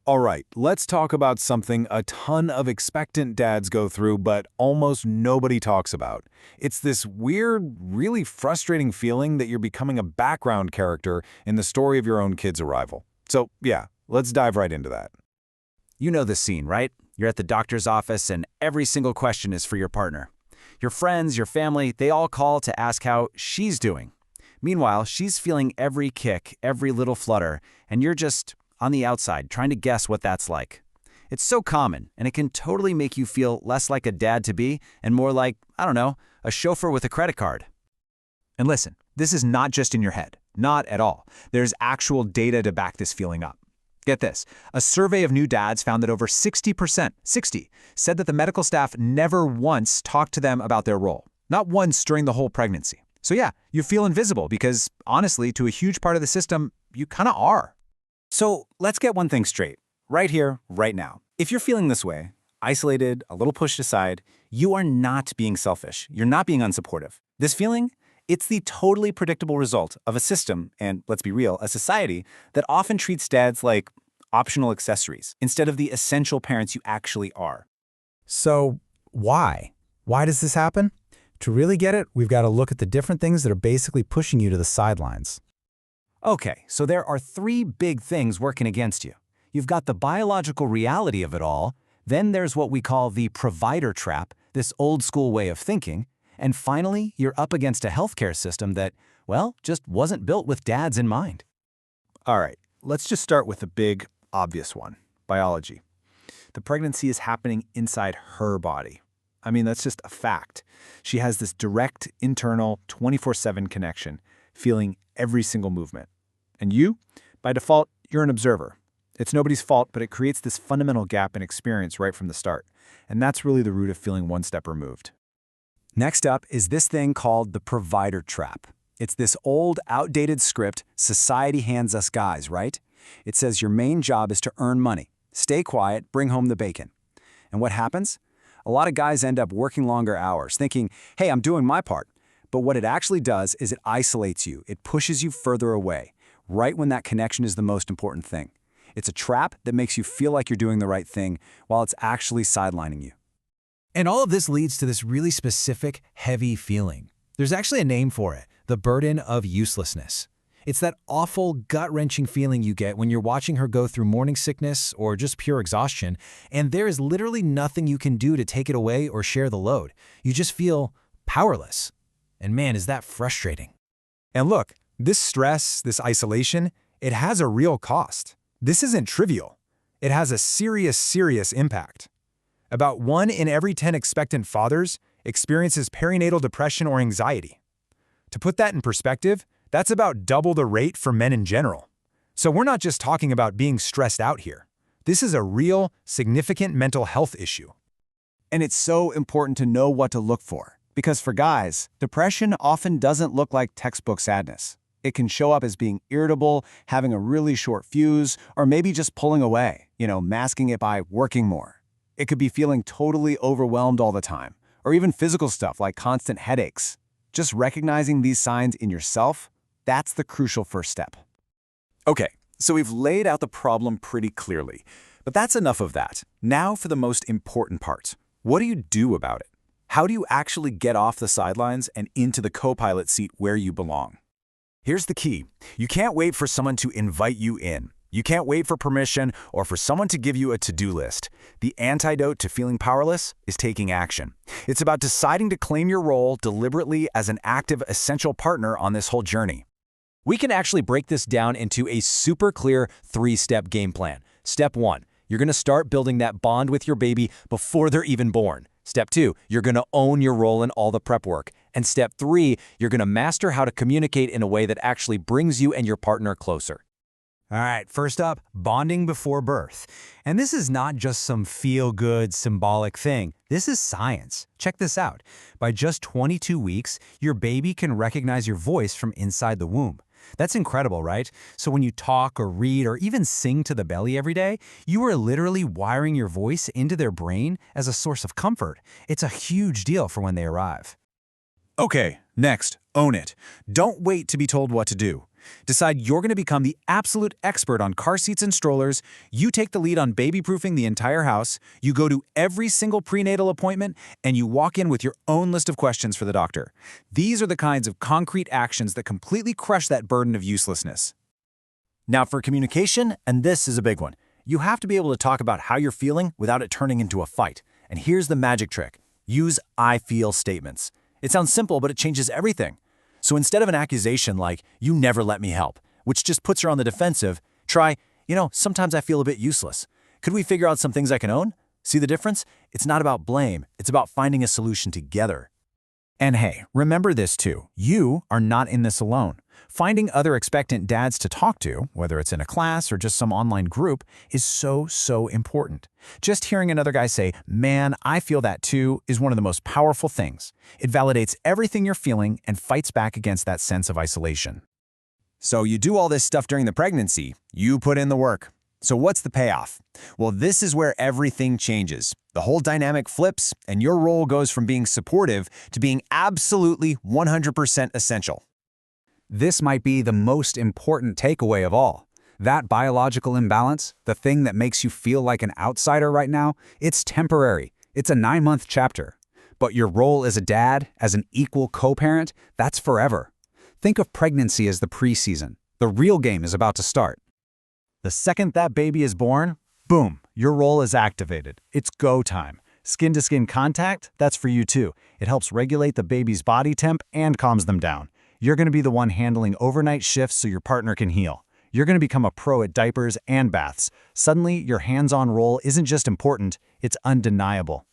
All right, let's talk about something a ton of expectant dads go through, but almost nobody talks about. It's this weird, really frustrating feeling that you're becoming a background character in the story of your own kid's arrival. So, yeah, let's dive right into that. You know the scene, right? You're at the doctor's office and every single question is for your partner. Your friends, your family, they all call to ask how she's doing. Meanwhile, she's feeling every kick, every little flutter, and you're just on the outside trying to guess what that's like. It's so common, and it can totally make you feel less like a dad-to-be and more like, I don't know, a chauffeur with a credit card. And listen, this is not just in your head. Not at all. There's actual data to back this feeling up. Get this, a survey of new dads found that over 60%, said that the medical staff never once talked to them about their role. Not once during the whole pregnancy. So yeah, you feel invisible because, honestly, to a huge part of the system, you kind of are. So let's get one thing straight, right here, right now. If you're feeling this way, isolated, a little pushed aside, you are not being selfish. You're not being unsupportive. This feeling, it's the totally predictable result of a system, and let's be real, a society that often treats dads like optional accessories instead of the essential parents you actually are. So why? Why does this happen? To really get it, we've got to look at the different things that are basically pushing you to the sidelines. Okay, so there are three big things working against you. You've got the biological reality of it all, then there's what we call the provider trap, this old school way of thinking, and finally, you're up against a healthcare system that, well, just wasn't built with dads in mind. All right, let's just start with the big, obvious one, biology. The pregnancy is happening inside her body. I mean, that's just a fact. She has this direct, internal, 24/7 connection, feeling every single movement. And you, by default, you're an observer. It's nobody's fault, but it creates this fundamental gap in experience right from the start. And that's really the root of feeling one step removed. Next up is this thing called the provider trap. It's this old, outdated script society hands us guys, right? It says your main job is to earn money, stay quiet, bring home the bacon. And what happens? A lot of guys end up working longer hours, thinking, hey, I'm doing my part. But what it actually does is it isolates you. It pushes you further away, right when that connection is the most important thing. It's a trap that makes you feel like you're doing the right thing while it's actually sidelining you. And all of this leads to this really specific, heavy feeling. There's actually a name for it, the burden of uselessness. It's that awful, gut-wrenching feeling you get when you're watching her go through morning sickness or just pure exhaustion, and there is literally nothing you can do to take it away or share the load. You just feel powerless. And man, is that frustrating. And look, this stress, this isolation, it has a real cost. This isn't trivial. It has a serious impact. About 1 in every 10 expectant fathers experiences perinatal depression or anxiety. To put that in perspective, that's about double the rate for men in general. So we're not just talking about being stressed out here. This is a real, significant mental health issue. And it's so important to know what to look for. Because for guys, depression often doesn't look like textbook sadness. It can show up as being irritable, having a really short fuse, or maybe just pulling away, masking it by working more. It could be feeling totally overwhelmed all the time, or even physical stuff like constant headaches. Just recognizing these signs in yourself, that's the crucial first step. Okay, so we've laid out the problem pretty clearly, but that's enough of that. Now for the most important part. What do you do about it? How do you actually get off the sidelines and into the co-pilot seat where you belong? Here's the key. You can't wait for someone to invite you in. You can't wait for permission or for someone to give you a to-do list. The antidote to feeling powerless is taking action. It's about deciding to claim your role deliberately as an active, essential partner on this whole journey. We can actually break this down into a super clear 3-step game plan. Step 1, you're going to start building that bond with your baby before they're even born. Step 2, you're going to own your role in all the prep work. And step 3, you're going to master how to communicate in a way that actually brings you and your partner closer. All right, first up, bonding before birth. And this is not just some feel-good, symbolic thing. This is science. Check this out. By just 22 weeks, your baby can recognize your voice from inside the womb. That's incredible, right? So when you talk or read or even sing to the belly every day, you are literally wiring your voice into their brain as a source of comfort. It's a huge deal for when they arrive. Okay, next, own it. Don't wait to be told what to do. Decide you're going to become the absolute expert on car seats and strollers, you take the lead on baby-proofing the entire house, you go to every single prenatal appointment, and you walk in with your own list of questions for the doctor. These are the kinds of concrete actions that completely crush that burden of uselessness. Now for communication, and this is a big one. You have to be able to talk about how you're feeling without it turning into a fight. And here's the magic trick. Use I feel statements. It sounds simple, but it changes everything. So instead of an accusation like, you never let me help, which just puts her on the defensive, try, sometimes I feel a bit useless. Could we figure out some things I can own? See the difference? It's not about blame. It's about finding a solution together. And hey, remember this too. You are not in this alone. Finding other expectant dads to talk to, whether it's in a class or just some online group, is so important. Just hearing another guy say, "Man, I feel that too," is one of the most powerful things. It validates everything you're feeling and fights back against that sense of isolation. So you do all this stuff during the pregnancy. You put in the work. So what's the payoff? Well, this is where everything changes. The whole dynamic flips, and your role goes from being supportive to being absolutely 100% essential. This might be the most important takeaway of all. That biological imbalance, the thing that makes you feel like an outsider right now, it's temporary. It's a 9-month chapter. But your role as a dad, as an equal co-parent, that's forever. Think of pregnancy as the preseason. The real game is about to start. The second that baby is born, boom, your role is activated. It's go time. Skin-to-skin contact, that's for you too. It helps regulate the baby's body temp and calms them down. You're going to be the one handling overnight shifts so your partner can heal. You're going to become a pro at diapers and baths. Suddenly, your hands-on role isn't just important, it's undeniable.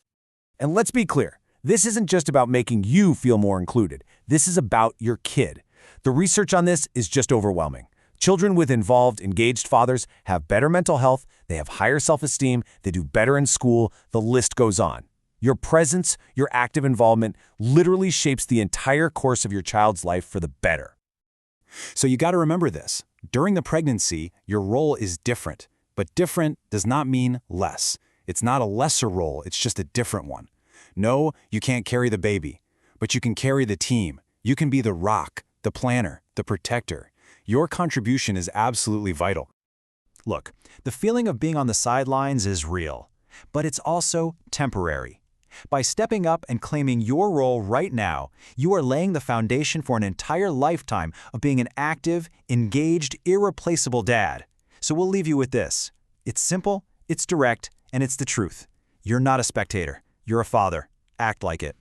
And let's be clear, this isn't just about making you feel more included. This is about your kid. The research on this is just overwhelming. Children with involved, engaged fathers have better mental health, they have higher self-esteem, they do better in school, the list goes on. Your presence, your active involvement, literally shapes the entire course of your child's life for the better. So you got to remember this. During the pregnancy, your role is different. But different does not mean less. It's not a lesser role, it's just a different one. No, you can't carry the baby, but you can carry the team. You can be the rock, the planner, the protector. Your contribution is absolutely vital. Look, the feeling of being on the sidelines is real, but it's also temporary. By stepping up and claiming your role right now, you are laying the foundation for an entire lifetime of being an active, engaged, irreplaceable dad. So we'll leave you with this. It's simple, it's direct, and it's the truth. You're not a spectator. You're a father. Act like it.